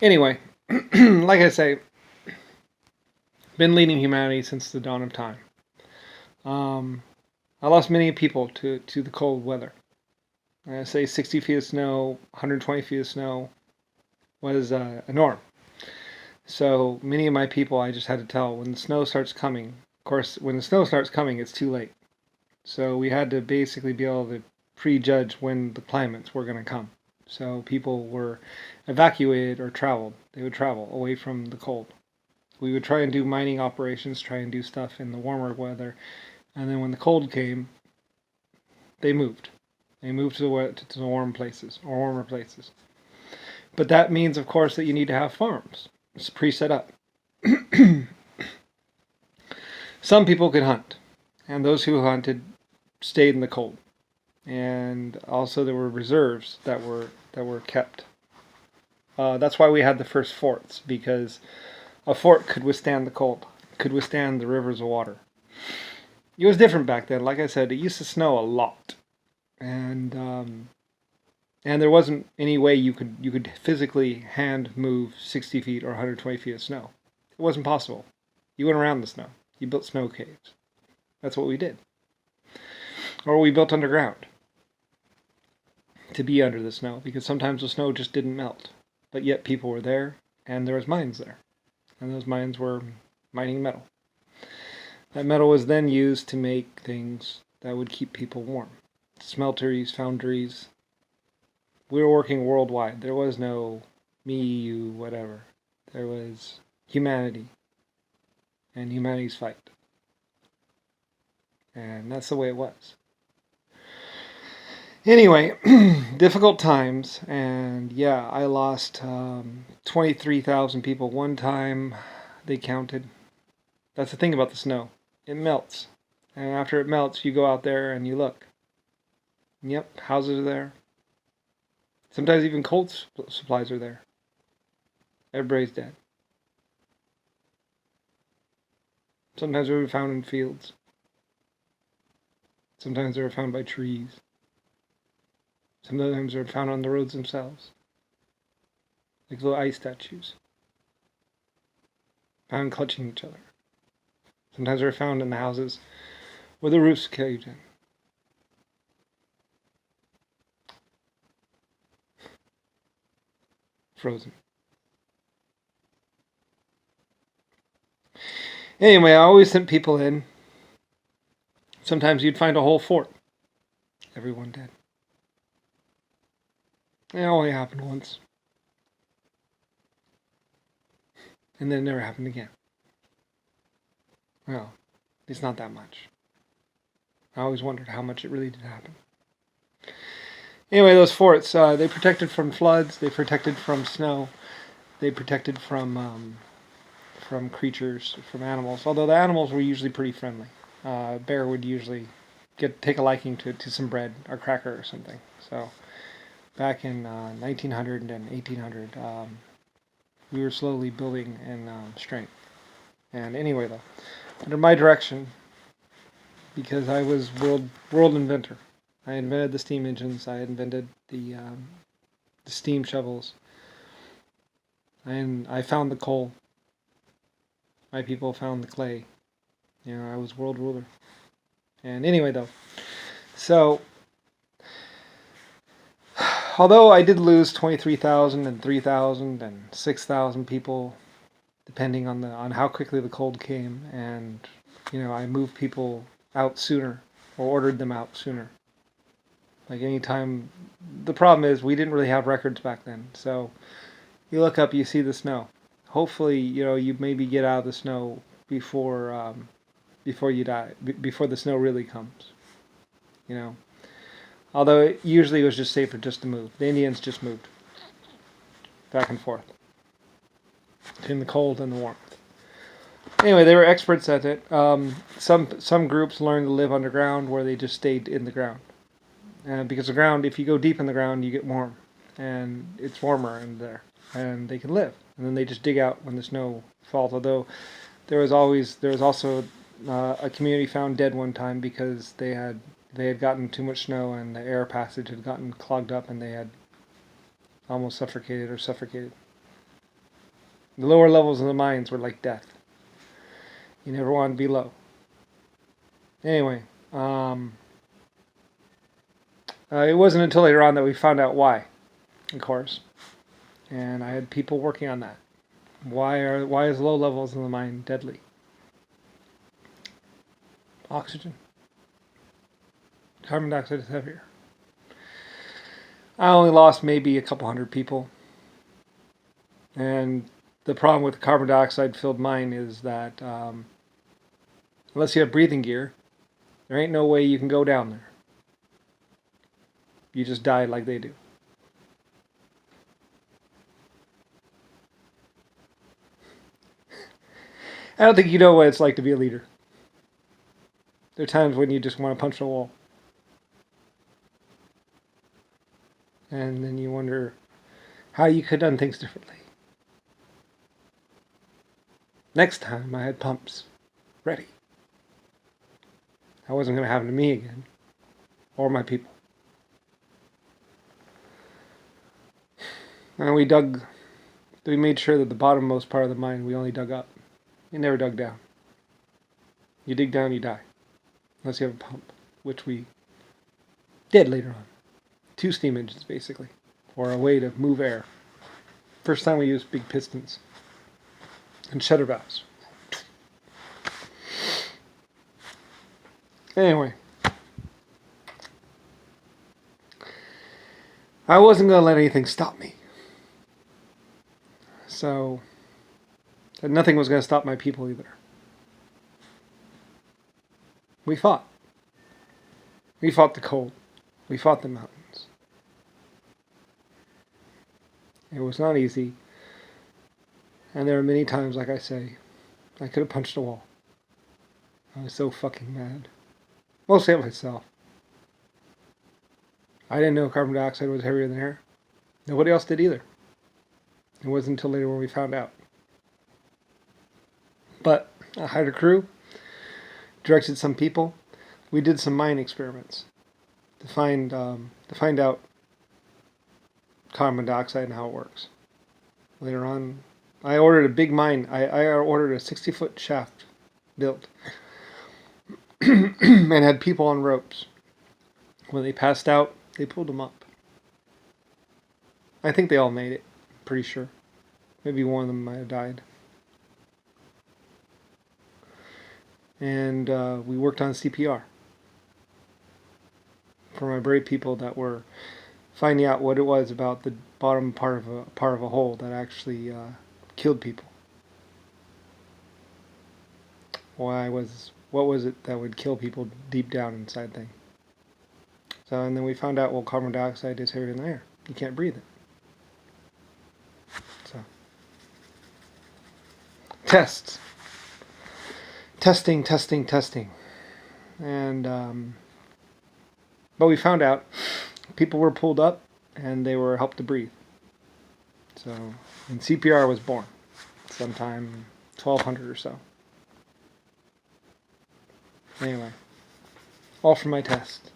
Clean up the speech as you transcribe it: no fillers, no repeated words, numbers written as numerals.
Anyway, like I say, been leading humanity since the dawn of time. Um, I lost many people to the cold weather. I say 60 feet of snow, 120 feet of snow was a norm. So many of my people, I just had to tell when the snow starts coming. Of course, when the snow starts coming, it's too late. So we had to basically be able to prejudge when the climates were going to come. So people were evacuated or traveled. They would travel away from the cold. We would try and do mining operations, try and do stuff in the warmer weather. And then when the cold came, they moved. They moved to the warm places or warmer places. But that means, of course, that you need to have farms. It's pre-set up. Some people could hunt, and those who hunted stayed in the cold. And also there were reserves that were kept. That's why we had the first forts, because a fort could withstand the cold, could withstand the rivers of water. It was different back then. Like I said, it used to snow a lot, and there wasn't any way you could physically hand move 60 feet or 120 feet of snow. It wasn't possible. You went around the snow. You built snow caves. That's what we did. Or we built underground to be under the snow, because sometimes the snow just didn't melt. But yet people were there, and there was mines there. And those mines were mining metal. That metal was then used to make things that would keep people warm. Smelteries, foundries. We were working worldwide. There was no me, you, whatever. There was humanity and humanity's fight. And that's the way it was. Anyway, difficult times, and yeah, I lost 23,000 people one time. They counted. That's the thing about the snow. It melts. And after it melts, you go out there and you look. Yep, houses are there. Sometimes even cold supplies are there. Everybody's dead. Sometimes they're found in fields. Sometimes they're found by trees. Sometimes they're found on the roads themselves. Like little ice statues. Found clutching each other. Sometimes they're found in the houses with the roofs caved in. Frozen. Anyway, I always sent people in. Sometimes you'd find a whole fort. Everyone dead. It only happened once. And then it never happened again. Well, it's not that much. I always wondered how much it really did happen. Anyway, those forts, they protected from floods, they protected from snow, they protected from creatures, from animals. Although the animals were usually pretty friendly. A bear would usually take a liking to some bread or cracker or something. So back in 1900 and 1800, we were slowly building in strength. And anyway, though, under my direction, because I was world inventor, I invented the steam engines. I invented the steam shovels, and I found the coal. My people found the clay. I was world ruler. And anyway, though, so although I did lose 23,000 and 3,000 and 6,000 people, depending on how quickly the cold came, and I moved people out sooner or ordered them out sooner. Like any time, the problem is we didn't really have records back then. So you look up, you see the snow. Hopefully, you maybe get out of the snow before you die, before the snow really comes. You know, although usually it was just safer just to move. The Indians just moved back and forth between the cold and the warmth. Anyway, they were experts at it. Some groups learned to live underground, where they just stayed in the ground. Because the ground, if you go deep in the ground, you get warm, and it's warmer in there, and they can live. And then they just dig out when the snow falls. Although there was also a community found dead one time because they had gotten too much snow and the air passage had gotten clogged up and they had almost suffocated. The lower levels of the mines were like death. You never wanted to be low. Anyway, it wasn't until later on that we found out why, of course. And I had people working on that. Why is low levels in the mine deadly? Oxygen. Carbon dioxide is heavier. I only lost maybe a couple hundred people. And the problem with the carbon dioxide filled mine is that unless you have breathing gear, there ain't no way you can go down there. You just die like they do. I don't think you know what it's like to be a leader. There are times when you just want to punch a wall. And then you wonder how you could have done things differently. Next time I had pumps ready. That wasn't going to happen to me again. Or my people. And we made sure that the bottommost part of the mine we only dug up. You never dug down. You dig down, you die. Unless you have a pump, which we did later on. 2 steam engines, basically, or a way to move air. First time we used big pistons and shutter valves. Anyway, I wasn't going to let anything stop me. So, nothing was going to stop my people either. We fought. We fought the cold. We fought the mountains. It was not easy. And there were many times, like I say, I could have punched a wall. I was so fucking mad. Mostly at myself. I didn't know carbon dioxide was heavier than air. Nobody else did either. It wasn't until later when we found out. But I hired a crew, directed some people. We did some mine experiments to find out carbon dioxide and how it works. Later on, I ordered a big mine. I ordered a 60-foot shaft built and had people on ropes. When they passed out, they pulled them up. I think they all made it. Pretty sure. Maybe one of them might have died. And we worked on CPR for my brave people that were finding out what it was about the bottom part of a hole that actually killed people. What was it that would kill people deep down inside thing? So, and then we found out, well, carbon dioxide is heavier than air. You can't breathe it. So, tests. Testing. And, but we found out people were pulled up and they were helped to breathe. So, and CPR was born sometime 1200 or so. Anyway, all from my test.